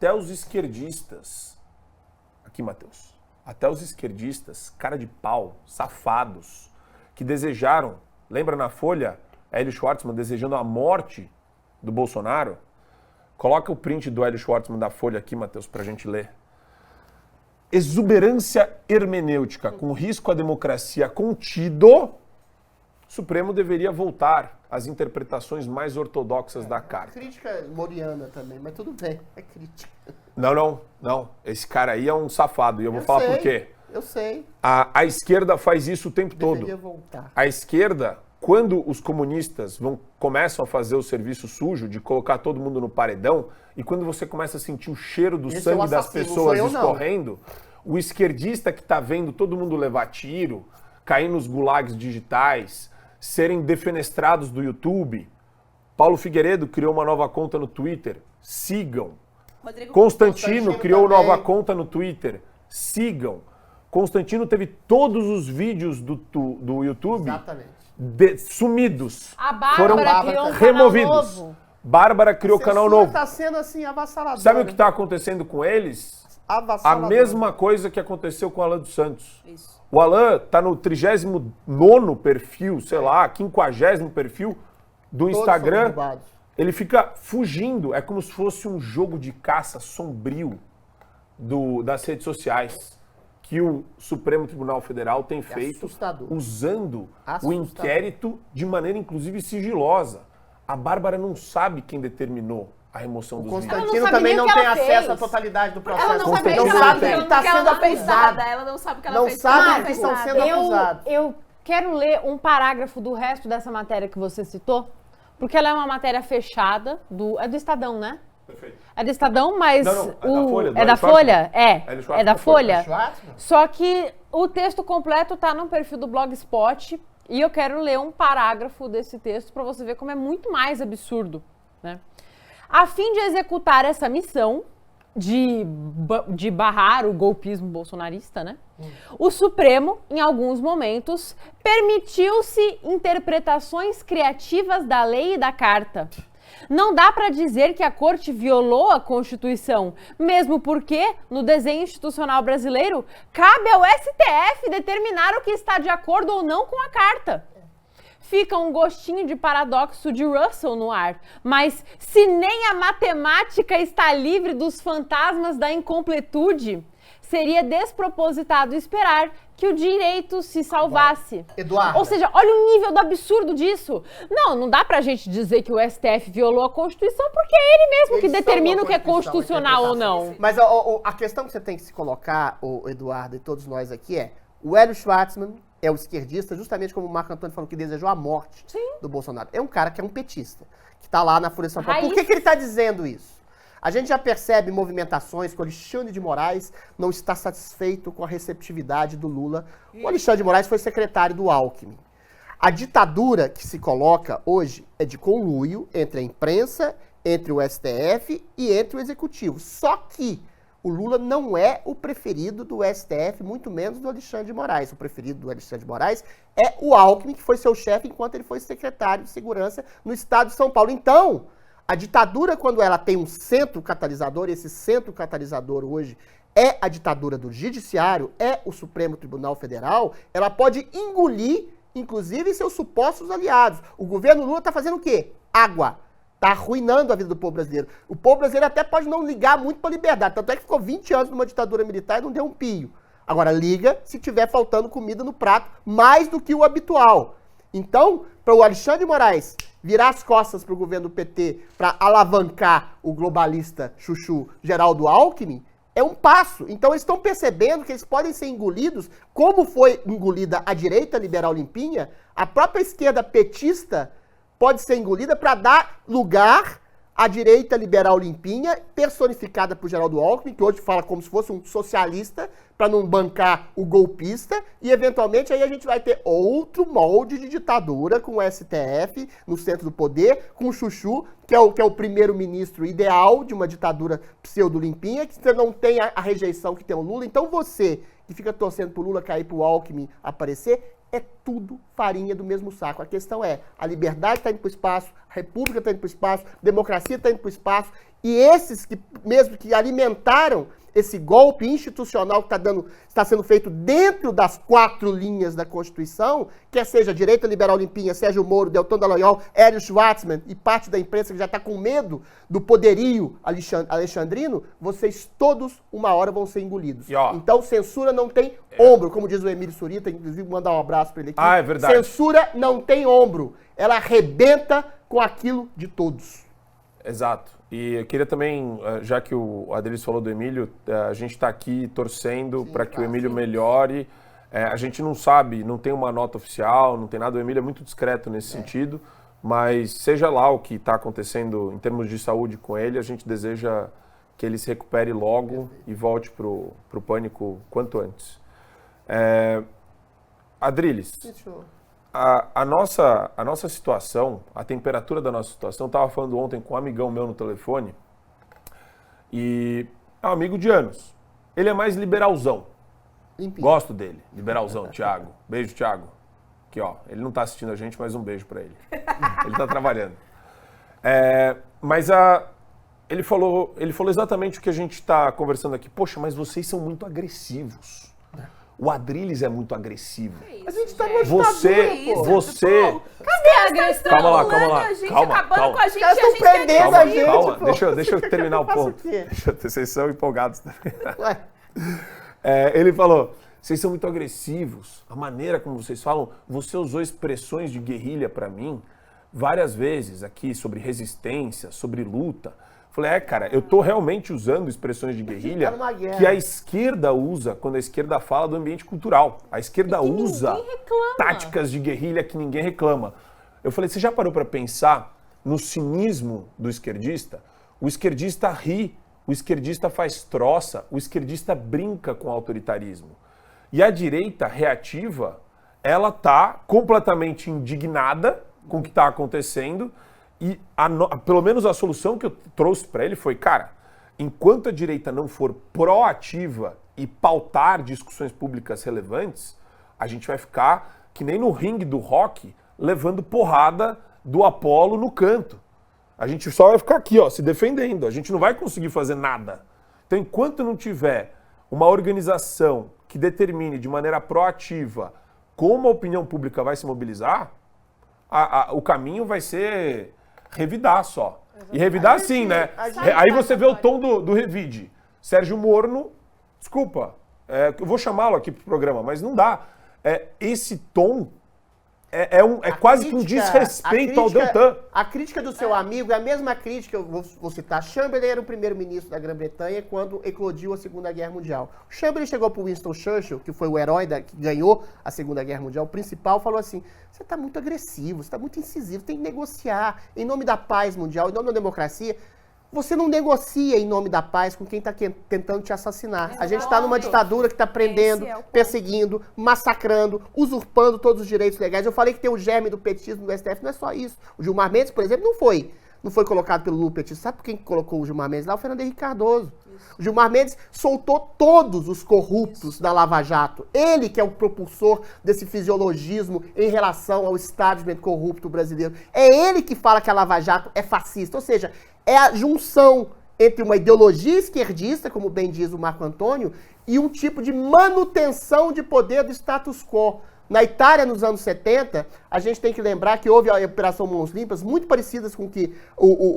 até os esquerdistas, aqui, Matheus, até os esquerdistas, cara de pau, safados, que desejaram, lembra na Folha, Hélio Schwartzman desejando a morte do Bolsonaro? Coloca o print do Hélio Schwartzman da Folha aqui, Matheus, pra gente ler. Exuberância hermenêutica com risco à democracia contido, o Supremo deveria voltar às interpretações mais ortodoxas da carta. Crítica moriana também, mas tudo bem, é crítica. Não. Esse cara aí é um safado e eu vou falar por quê. Eu sei. A esquerda faz isso o tempo todo. Deveria voltar. A esquerda, quando os comunistas começam a fazer o serviço sujo de colocar todo mundo no paredão, e quando você começa a sentir o cheiro do sangue das pessoas escorrendo, o esquerdista que está vendo todo mundo levar tiro, cair nos gulags digitais, serem defenestrados do YouTube, Paulo Figueiredo criou uma nova conta no Twitter, sigam. Constantino criou nova conta no Twitter, sigam. Constantino teve todos os vídeos do YouTube sumidos. A Bárbara foram criou um removidos. canal novo. Bárbara criou canal novo. Está sendo assim avassalador. Sabe o que está acontecendo com eles? A mesma coisa que aconteceu com o Alan dos Santos. Isso. O Alan está no 39º perfil, sei lá, 50º perfil do Instagram. Ele fica fugindo. É como se fosse um jogo de caça sombrio das redes sociais que o Supremo Tribunal Federal tem feito usando o inquérito de maneira, inclusive, sigilosa. A Bárbara não sabe quem determinou a remoção dos vídeos. O Constantino também não tem acesso à totalidade do processo. Ela não sabe não sabe que ele está sendo acusado. Ela não sabe que ela não fez sabe que estão sendo acusados. Eu quero ler um parágrafo do resto dessa matéria que você citou, porque ela é uma matéria fechada, é do Estadão, né? Perfeito. É do Estadão, mas é da Folha. É da Folha? Só que o texto completo está no perfil do Blogspot e eu quero ler um parágrafo desse texto para você ver como é muito mais absurdo, né? A fim de executar essa missão de barrar o golpismo bolsonarista, né? O Supremo, em alguns momentos, permitiu-se interpretações criativas da lei e da carta. Não dá para dizer que a Corte violou a Constituição, mesmo porque, no desenho institucional brasileiro, cabe ao STF determinar o que está de acordo ou não com a carta. Fica um gostinho de paradoxo de Russell no ar, mas se nem a matemática está livre dos fantasmas da incompletude, seria despropositado esperar que o direito se salvasse. Eduardo. Ou seja, olha o nível do absurdo disso. Não dá pra gente dizer que o STF violou a Constituição, porque é ele mesmo que determina o que é constitucional ou não. Mas a questão que você tem que se colocar, Eduardo, e todos nós aqui o Hélio Schwartzman é o esquerdista, justamente como o Marco Antônio falou, que desejou a morte do Bolsonaro. É um cara que é um petista, que está lá na Folha de São Paulo. Por que ele está dizendo isso? A gente já percebe movimentações que o Alexandre de Moraes não está satisfeito com a receptividade do Lula. O Alexandre de Moraes foi secretário do Alckmin. A ditadura que se coloca hoje é de conluio entre a imprensa, entre o STF e entre o Executivo. Só que o Lula não é o preferido do STF, muito menos do Alexandre de Moraes. O preferido do Alexandre de Moraes é o Alckmin, que foi seu chefe enquanto ele foi secretário de Segurança no estado de São Paulo. Então, a ditadura, quando ela tem um centro catalisador, esse centro catalisador hoje é a ditadura do Judiciário, é o Supremo Tribunal Federal, ela pode engolir, inclusive, seus supostos aliados. O governo Lula está fazendo o quê? Água. Está arruinando a vida do povo brasileiro. O povo brasileiro até pode não ligar muito para a liberdade. Tanto é que ficou 20 anos numa ditadura militar e não deu um pio. Agora, liga se tiver faltando comida no prato, mais do que o habitual. Então, para o Alexandre de Moraes virar as costas para o governo do PT para alavancar o globalista chuchu Geraldo Alckmin, é um passo. Então, eles estão percebendo que eles podem ser engolidos, como foi engolida a direita liberal limpinha, a própria esquerda petista pode ser engolida para dar lugar à direita liberal limpinha, personificada por Geraldo Alckmin, que hoje fala como se fosse um socialista, para não bancar o golpista, e eventualmente aí a gente vai ter outro molde de ditadura com o STF no centro do poder, com o Chuchu, que é o primeiro-ministro ideal de uma ditadura pseudo-limpinha, que não tem a rejeição que tem o Lula. Então você, que fica torcendo pro Lula cair, pro Alckmin aparecer, é tudo farinha do mesmo saco. A questão é, a liberdade está indo para o espaço, a república está indo para o espaço, a democracia está indo para o espaço, e esses que mesmo que alimentaram esse golpe institucional que está sendo feito dentro das 4 linhas da Constituição, quer seja a direita liberal limpinha, Sérgio Moro, Deltan Dallagnol, Hélio Schwartzman e parte da imprensa que já está com medo do poderio alexandrino, vocês todos, uma hora, vão ser engolidos. Então, censura não tem ombro, como diz o Emílio Surita, inclusive mandar um abraço para ele aqui. É verdade. Censura não tem ombro, ela arrebenta com aquilo de todos. Exato. E eu queria também, já que o Adriles falou do Emílio, a gente está aqui torcendo para que o Emílio melhore. A gente não sabe, não tem uma nota oficial, não tem nada. O Emílio é muito discreto nesse sentido, mas seja lá o que está acontecendo em termos de saúde com ele, a gente deseja que ele se recupere logo e volte para o Pânico quanto antes. Adriles, a nossa situação, a temperatura da nossa situação, eu estava falando ontem com um amigão meu no telefone, e é um amigo de anos. Ele é mais liberalzão. Limpinho. Gosto dele, liberalzão, Thiago. Beijo, Thiago. Aqui, ó, ele não está assistindo a gente, mas um beijo para ele. Ele está trabalhando. Ele falou exatamente o que a gente está conversando aqui. Poxa, mas vocês são muito agressivos. O Adriles é muito agressivo. A gente tá numa Você... Cadê a agressão? Calma lá. A gente Calma. acabando com a gente, Elas estão prendendo a gente. Calma, Pô. deixa eu terminar o ponto. O quê? Vocês são empolgados também. Ué. Ele falou, vocês são muito agressivos. A maneira como vocês falam, você usou expressões de guerrilha para mim várias vezes aqui sobre resistência, sobre luta. Falei, cara, eu tô realmente usando expressões de guerrilha que a esquerda usa quando a esquerda fala do ambiente cultural. A esquerda usa táticas de guerrilha que ninguém reclama. Eu falei, você já parou para pensar no cinismo do esquerdista? O esquerdista ri, o esquerdista faz troça, o esquerdista brinca com o autoritarismo. E a direita reativa, ela tá completamente indignada com o que está acontecendo. E pelo menos a solução que eu trouxe para ele foi, cara, enquanto a direita não for proativa e pautar discussões públicas relevantes, a gente vai ficar que nem no ringue do rock, levando porrada do Apollo no canto. A gente só vai ficar aqui, ó, se defendendo. A gente não vai conseguir fazer nada. Então, enquanto não tiver uma organização que determine de maneira proativa como a opinião pública vai se mobilizar, o caminho vai ser revidar só. E revidar sim, né? Aí você vê o tom do revide. Sérgio Moro, desculpa, eu vou chamá-lo aqui pro programa, mas não dá. Esse tom é quase que um desrespeito ao Deltan. A crítica do seu amigo é a mesma crítica, eu vou citar, Chamberlain era o primeiro-ministro da Grã-Bretanha quando eclodiu a Segunda Guerra Mundial. O Chamberlain chegou para o Winston Churchill, que foi o herói que ganhou a Segunda Guerra Mundial, o principal, falou assim, você está muito agressivo, você está muito incisivo, tem que negociar em nome da paz mundial, em nome da democracia. Você não negocia em nome da paz com quem está tentando te assassinar. A gente está numa ditadura que está prendendo, perseguindo, massacrando, usurpando todos os direitos legais. Eu falei que tem o germe do petismo no STF, não é só isso. O Gilmar Mendes, por exemplo, não foi colocado pelo Lula petista. Sabe por quem colocou o Gilmar Mendes lá? O Fernando Henrique Cardoso. O Gilmar Mendes soltou todos os corruptos da Lava Jato. Ele que é o propulsor desse fisiologismo em relação ao establishment corrupto brasileiro. É ele que fala que a Lava Jato é fascista. Ou seja, é a junção entre uma ideologia esquerdista, como bem diz o Marco Antônio, e um tipo de manutenção de poder do status quo. Na Itália, nos anos 70, a gente tem que lembrar que houve a Operação Mãos Limpas, muito parecidas com o que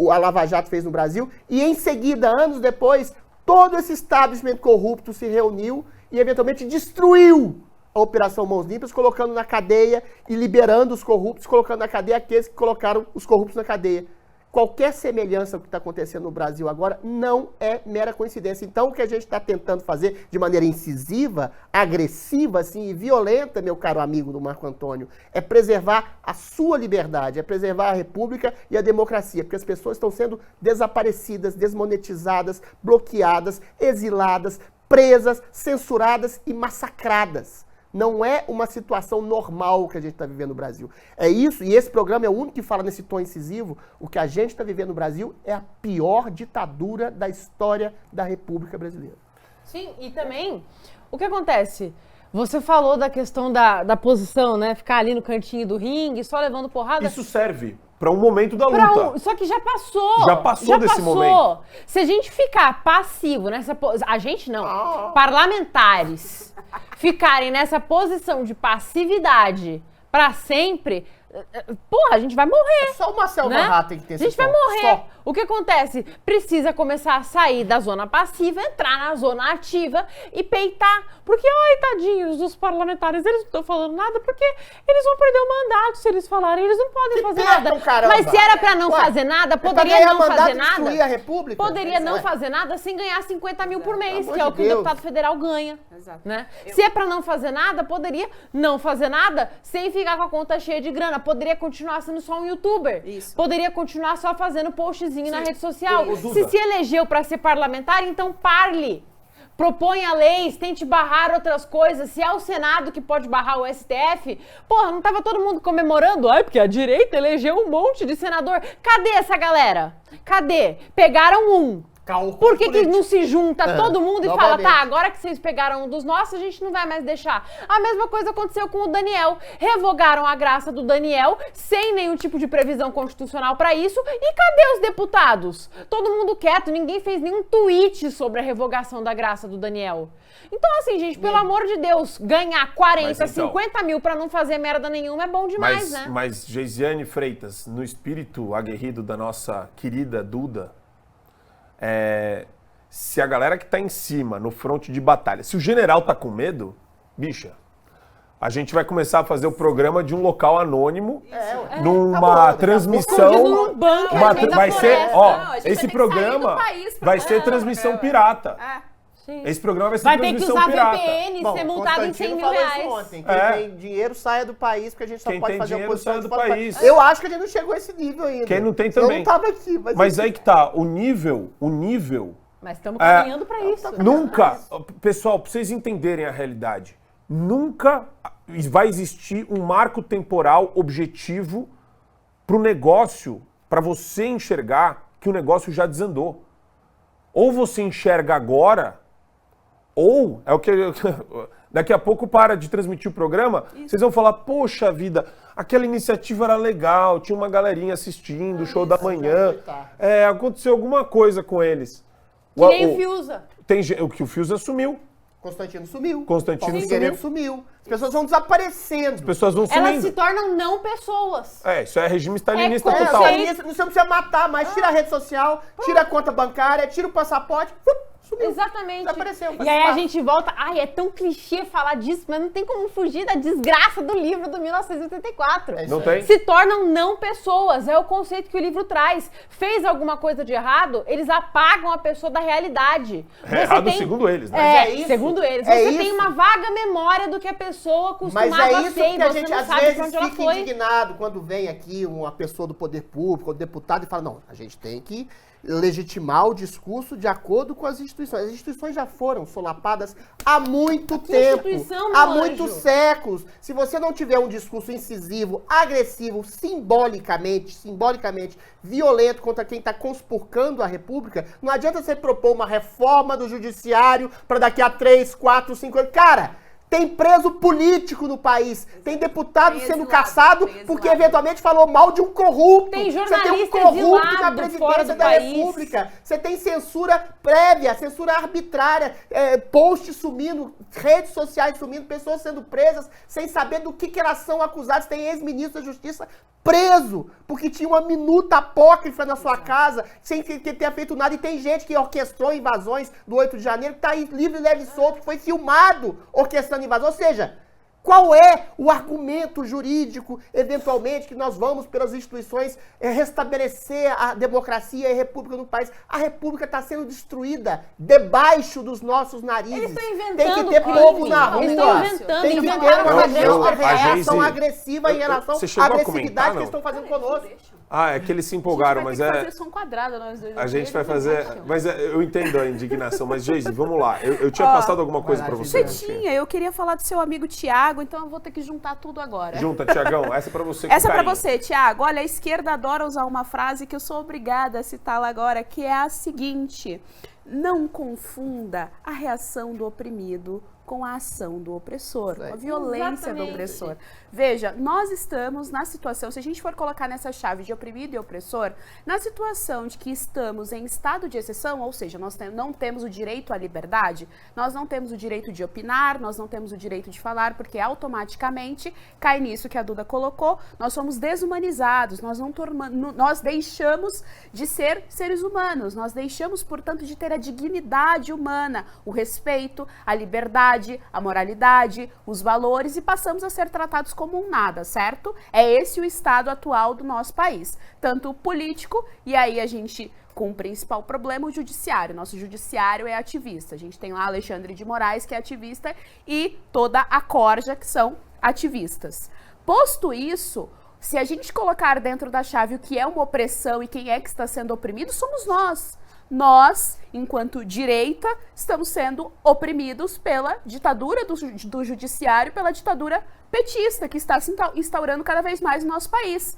a Lava Jato fez no Brasil, e em seguida, anos depois, todo esse establishment corrupto se reuniu e eventualmente destruiu a Operação Mãos Limpas, colocando na cadeia e liberando os corruptos, colocando na cadeia aqueles que colocaram os corruptos na cadeia. Qualquer semelhança com o que está acontecendo no Brasil agora não é mera coincidência. Então, o que a gente está tentando fazer de maneira incisiva, agressiva, assim, e violenta, meu caro amigo do Marco Antônio, é preservar a sua liberdade, é preservar a república e a democracia, porque as pessoas estão sendo desaparecidas, desmonetizadas, bloqueadas, exiladas, presas, censuradas e massacradas. Não é uma situação normal que a gente está vivendo no Brasil. É isso, e esse programa é o único que fala nesse tom incisivo. O que a gente está vivendo no Brasil é a pior ditadura da história da República Brasileira. Sim, e também, o que acontece? Você falou da questão da posição, né? Ficar ali no cantinho do ringue, só levando porrada. Isso serve para um momento da luta. Só que já passou. Já passou desse momento. Se a gente ficar passivo nessa posição... A gente não. Parlamentares ficarem nessa posição de passividade para sempre... Porra, a gente vai morrer. Só o Marcel Van Hatten que tem esse A gente vai morrer. O que acontece? Precisa começar a sair da zona passiva, entrar na zona ativa e peitar. Porque, ai, tadinhos dos parlamentares, eles não estão falando nada porque eles vão perder o mandato se eles falarem. Eles não podem fazer nada. Caramba. Mas se era pra não fazer nada, poderia não fazer nada. A República? Poderia não fazer nada sem ganhar 50 mil por mês, que é o que Deus. o deputado federal ganha. Exato. Né? Se é pra não fazer nada, poderia não fazer nada sem ficar com a conta cheia de grana. Poderia continuar sendo só um youtuber. Isso. Poderia continuar só fazendo postzinho na rede social. Duda. Se elegeu pra ser parlamentar, então parle. Proponha leis, tente barrar outras coisas. Se é o Senado que pode barrar o STF, porra, não tava todo mundo comemorando? Ai, porque a direita elegeu um monte de senador. Cadê essa galera? Cadê? Pegaram um. Por que não se junta todo mundo e fala, tá, agora que vocês pegaram um dos nossos, a gente não vai mais deixar. A mesma coisa aconteceu com o Daniel. Revogaram a graça do Daniel, sem nenhum tipo de previsão constitucional pra isso. E cadê os deputados? Todo mundo quieto, ninguém fez nenhum tweet sobre a revogação da graça do Daniel. Então, assim, gente, pelo amor de Deus, ganhar 40, 50 mil pra não fazer merda nenhuma é bom demais, né? Mas, Geisiane Freitas, no espírito aguerrido da nossa querida Duda, se a galera que tá em cima, no fronte de batalha, se o general tá com medo, bicha, a gente vai começar a fazer o programa de um local anônimo, numa transmissão. Vai ser, esse programa vai ser transmissão pirata. Esse programa vai ser transmissão pirata. Vai ter que usar VPN e ser multado em 100 mil reais. Ontem. Quem tem dinheiro, saia do país, porque a gente só pode fazer oposição do país. Eu acho que a gente não chegou a esse nível ainda. Quem não tem também. Eu não tava aqui. Mas aí que tá, o nível... Mas estamos caminhando pra isso. Nunca, pessoal, pra vocês entenderem a realidade, nunca vai existir um marco temporal objetivo pro negócio, pra você enxergar que o negócio já desandou. Ou você enxerga agora... Ou, é o que daqui a pouco para de transmitir o programa, vocês vão falar, poxa vida, aquela iniciativa era legal, tinha uma galerinha assistindo, o show da manhã, aconteceu alguma coisa com eles. Que nem o Fiuza. O Fiuza sumiu. Constantino sumiu. Sumiu. As pessoas vão desaparecendo. As pessoas vão sumindo. Elas se tornam não pessoas. Isso é regime stalinista total. Você não precisa matar mais, tira a rede social, tira a conta bancária, tira o passaporte, sumiu. Exatamente. Desapareceu. E aí a gente volta... Ai, é tão clichê falar disso, mas não tem como fugir da desgraça do livro do 1984. Não tem? Se tornam não pessoas. É o conceito que o livro traz. Fez alguma coisa de errado, eles apagam a pessoa da realidade. Errado segundo eles, né? Segundo eles. Você tem uma vaga memória do que a pessoa costumava ser. Mas é isso que a você gente não às sabe vezes pra onde ela fica foi. indignado quando vem aqui uma pessoa do poder público, um deputado, e fala, não, a gente tem que legitimar o discurso de acordo com as instituições. As instituições já foram solapadas há muito tempo, há muitos séculos. Se você não tiver um discurso incisivo, agressivo, simbolicamente violento contra quem está conspurcando a República, não adianta você propor uma reforma do judiciário para daqui a 3, 4, 5 anos. Cara, tem preso político no país. Tem deputado sendo caçado porque eventualmente falou mal de um corrupto. Tem jornalista exilado Você tem um corrupto na fora presidência do da país. República. Você tem censura prévia, censura arbitrária, posts sumindo, redes sociais sumindo, pessoas sendo presas sem saber do que elas são acusadas. Tem ex-ministro da Justiça preso porque tinha uma minuta apócrifa na sua casa sem que tenha feito nada. E tem gente que orquestrou invasões do 8 de janeiro que está aí livre, leve e solto, que foi filmado orquestrando invasão. Ou seja, qual é o argumento jurídico, eventualmente, que nós vamos, pelas instituições, restabelecer a democracia e a república no país? A república está sendo destruída debaixo dos nossos narizes. Eles estão inventando Tem que ter povo na rua. Eles estão inventando. Tem que ter uma reação agressiva em relação à agressividade que eles estão fazendo conosco. É que eles se empolgaram, mas fazer som quadrado, nós dois. A gente vai fazer... Mas eu entendo a indignação, mas, Geise, vamos lá. Eu tinha passado alguma coisa pra você. Você tinha, eu queria falar do seu amigo Tiago, então eu vou ter que juntar tudo agora. Junta, Tiagão, essa é pra você. Essa é pra você, Tiago. Olha, a esquerda adora usar uma frase que eu sou obrigada a citá-la agora, que é a seguinte: não confunda a reação do oprimido com a ação do opressor, com a violência do opressor. Veja, nós estamos na situação, se a gente for colocar nessa chave de oprimido e opressor, na situação de que estamos em estado de exceção, ou seja, nós não temos o direito à liberdade, nós não temos o direito de opinar, nós não temos o direito de falar, porque automaticamente cai nisso que a Duda colocou, nós somos desumanizados, nós deixamos de ser seres humanos, nós deixamos, portanto, de ter a dignidade humana, o respeito, a liberdade, a moralidade, os valores e passamos a ser tratados como um nada, certo? É esse o estado atual do nosso país, tanto político e aí a gente com o principal problema, o judiciário. Nosso judiciário é ativista. A gente tem lá Alexandre de Moraes, que é ativista, e toda a corja, que são ativistas. Posto isso, se a gente colocar dentro da chave o que é uma opressão e quem é que está sendo oprimido, somos nós. Nós, enquanto direita, estamos sendo oprimidos pela ditadura do judiciário, pela ditadura petista, que está se instaurando cada vez mais no nosso país.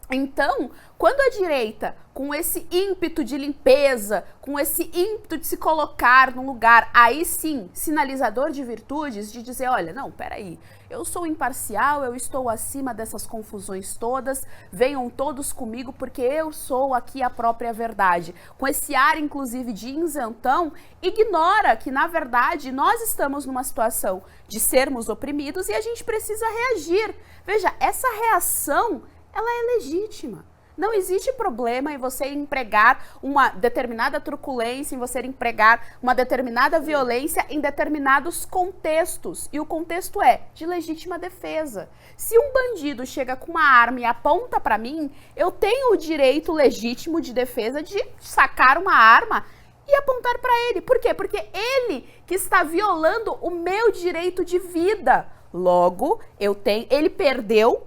Então, quando a direita, com esse ímpeto de limpeza, com esse ímpeto de se colocar num lugar, aí sim, sinalizador de virtudes, de dizer, olha, não, peraí, eu sou imparcial, eu estou acima dessas confusões todas, venham todos comigo porque eu sou aqui a própria verdade. Com esse ar, inclusive, de isentão, ignora que, na verdade, nós estamos numa situação de sermos oprimidos e a gente precisa reagir. Veja, essa reação, ela é legítima. Não existe problema em você empregar uma determinada truculência, em você empregar uma determinada violência em determinados contextos. E o contexto é de legítima defesa. Se um bandido chega com uma arma e aponta para mim, eu tenho o direito legítimo de defesa de sacar uma arma e apontar para ele. Por quê? Porque ele que está violando o meu direito de vida. Logo, ele perdeu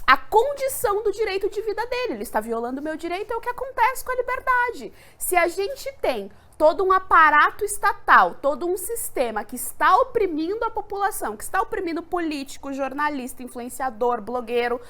a condição do direito de vida dele. Ele está violando o meu direito, é o que acontece com a liberdade. Se a gente tem todo um aparato estatal, todo um sistema que está oprimindo a população, que está oprimindo político, jornalista, influenciador, blogueiro,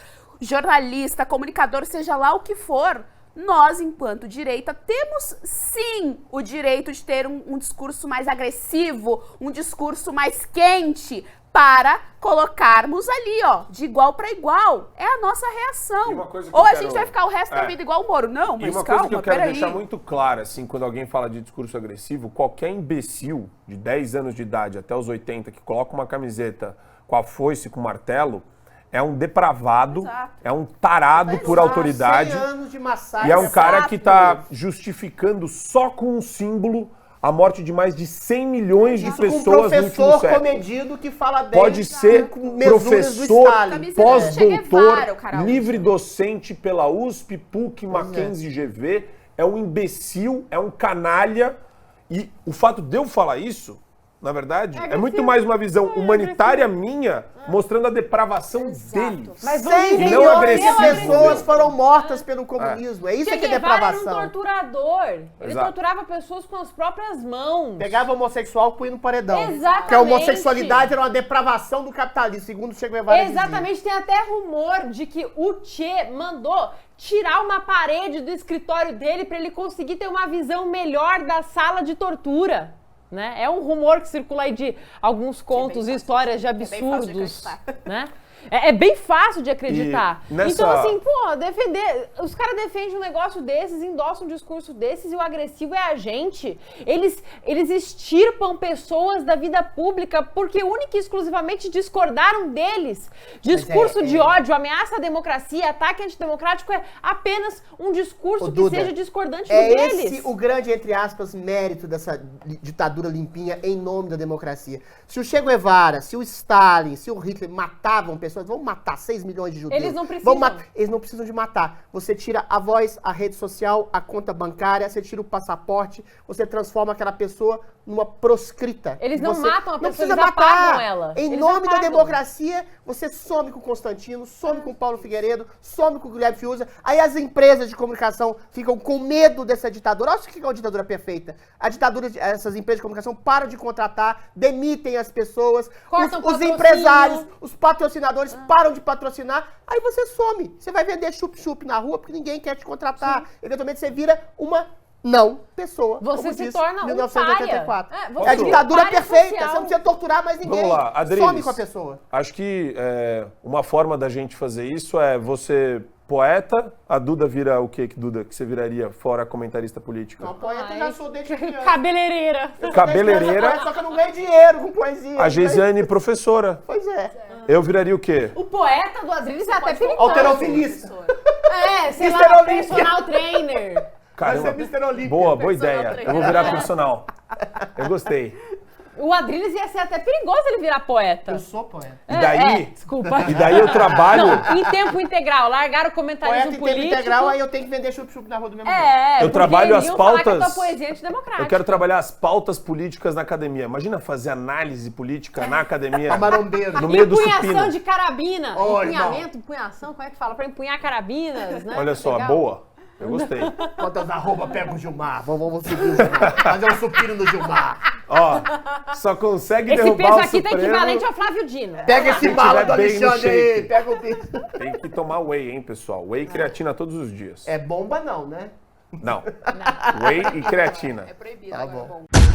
jornalista, comunicador, seja lá o que for, nós, enquanto direita, temos sim o direito de ter um discurso mais agressivo, um discurso mais quente, para colocarmos ali, ó, de igual para igual. É a nossa reação. Ou a gente vai ficar o resto da vida igual o Moro. Não, mas calma, peraí. E uma coisa que eu quero deixar muito clara, assim, quando alguém fala de discurso agressivo, qualquer imbecil de 10 anos de idade até os 80 que coloca uma camiseta com a foice, com o martelo, é um depravado, exato, é um tarado por autoridade. 100 anos de massacre. E é um cara que está justificando só com um símbolo a morte de mais de 100 milhões de pessoas no último século. Um professor comedido que fala bem. Pode ser professor, pós-doutor, livre docente pela USP, PUC, Mackenzie, GV. É um imbecil, é um canalha. E o fato de eu falar isso, na verdade, é muito mais uma visão humanitária minha, mostrando a depravação dele. Mas 100 milhões de pessoas foram mortas pelo comunismo. É isso que é depravação. Era um torturador. Ele torturava pessoas com as próprias mãos. Pegava homossexual e punha no paredão. Exatamente. Porque a homossexualidade era uma depravação do capitalismo, segundo o Che Guevara. Exatamente. Tem até rumor de que o Che mandou tirar uma parede do escritório dele para ele conseguir ter uma visão melhor da sala de tortura. Né? É um rumor que circula aí de alguns contos e histórias de absurdos, né? É bem fácil de acreditar. Então, assim, defender... Os caras defendem um negócio desses, endossam um discurso desses e o agressivo é a gente. Eles extirpam pessoas da vida pública porque única e exclusivamente discordaram deles. Discurso de ódio, ameaça à democracia, ataque antidemocrático é apenas um discurso que seja discordante do deles. É esse o grande, entre aspas, mérito dessa ditadura limpinha em nome da democracia. Se o Che Guevara, se o Stalin, se o Hitler matavam pessoas, vão matar 6 milhões de judeus. Eles não precisam. Eles não precisam de matar. Você tira a voz, a rede social, a conta bancária, você tira o passaporte, você transforma aquela pessoa numa proscrita. Eles não matam a pessoa, eles apagam ela. Em nome da democracia, você some com o Constantino, some com o Paulo Figueiredo, some com o Guilherme Fiuza. Aí as empresas de comunicação ficam com medo dessa ditadura. Olha o que é uma ditadura perfeita. A ditadura, essas empresas de comunicação param de contratar, demitem as pessoas, os empresários, os patrocinadores param de patrocinar, aí você some. Você vai vender chup-chup na rua porque ninguém quer te contratar. Sim. Eventualmente você vira uma não pessoa. Você como se disse, torna 1984. um É a ditadura pária perfeita. social. Você não precisa torturar mais ninguém. Vamos lá, Adriles, some com a pessoa. Acho que uma forma da gente fazer isso é você poeta, a Duda vira o que, Duda, que você viraria fora comentarista política? Não, poeta eu já sou desde criança. Cabeleireira. Cabeleireira. Só que eu não ganho dinheiro com poesia. A Geisiane, professora. Pois é. Eu viraria o quê? O poeta do Adriles é até perigoso. Alterofilista. Sei Mr. lá, Olímpia. personal trainer. Caramba. Vai ser Mr. Olímpia. Boa ideia. Eu vou virar personal. Eu gostei. O Adriles ia ser até perigoso ele virar poeta. Eu sou poeta. E daí, desculpa. E daí eu trabalho... Em tempo integral, largaram o comentarismo Poeta em político. tempo integral, aí eu tenho que vender chup-chup na rua do mesmo jeito. Eu porque trabalho as iriam falar que a pautas- tua poesia é antidemocrática. Eu quero trabalhar as pautas políticas na academia. Imagina fazer análise política na academia. Marombeiro. No meio do Empunhação supino. de carabina. Ô, Empunhamento, empunhação, como é que fala? Pra empunhar carabinas, né? Olha só, Legal. boa. Eu gostei. Quantas arroba pega o Gilmar? Vamos seguir o Gilmar. Fazer um supino no Gilmar. Ó, só consegue Esse derrubar peso o aqui tá Supremo. equivalente ao Flávio Dino. Pega esse Se bala tiver do bem no Alexandre aí. shape. Pega o bicho. Tem que tomar whey, hein, pessoal? Whey e creatina todos os dias. É bomba não, né? Não. Whey e creatina. É proibido Tá agora. bom. Bom.